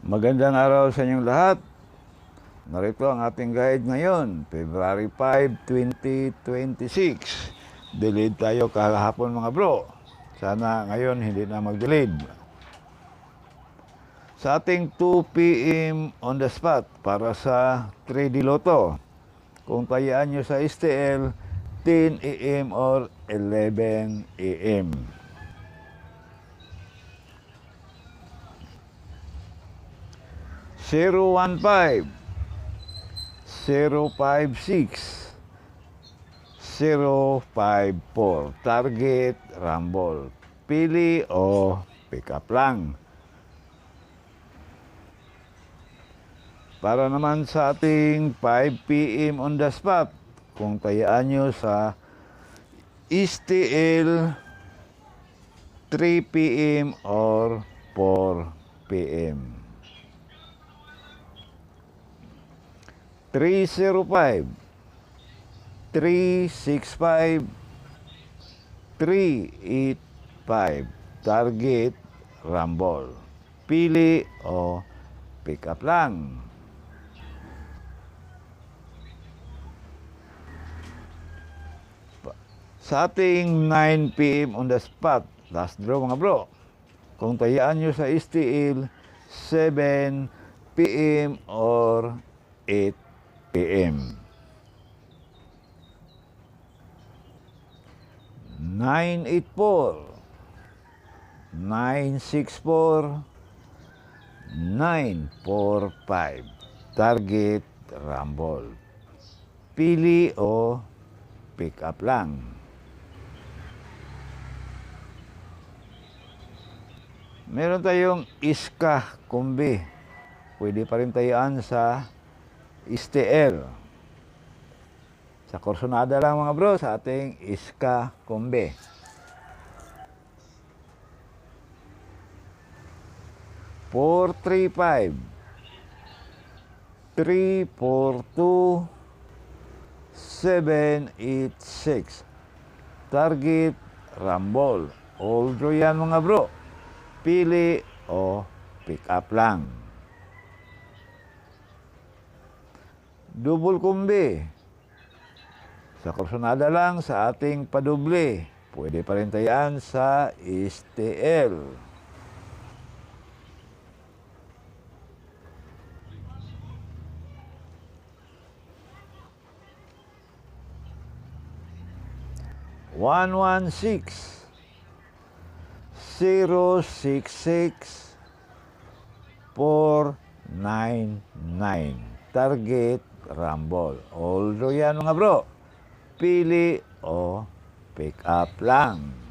Magandang araw sa inyong lahat. Narito ang ating guide ngayon, February 5, 2026. Delayed tayo kahapon mga bro. Sana ngayon hindi na mag-delayed. Sa ating 2 p.m. on the spot para sa 3D Lotto. Kung tayaan nyo sa STL, 10 a.m. or 11 a.m. Zero 15 056 054 target rumble, pili o pick up lang. Para naman sa ating 5 p.m. on the spot, kung tayaan nyo sa STL, 3 p.m. or 4 p.m. 305 365 385 target rumble, pili o pick up lang. Sa ating 9 p.m. on the spot, last draw mga bro, kung tayaan nyo sa STL, 7 p.m. or 8 p.m. 984 964 945 target rumble, pili o pick up lang. Meron tayong iska kumbi, pwede pa rin tayaan sa STL. Sa Corsonada lang mga bro, sa ating iska kumbi. Four, 3, 5 3, 4, 2 7, 8, 6 target rumble, all draw yan mga bro, pili o pick up lang. Double kumbi, sa Corsonada lang sa ating padoble, pwede pa rin tayaan sa STL. One, 6 0, 6, 6 4, 9, 9 target rumble, all draw yan mga bro, pili o pick up lang.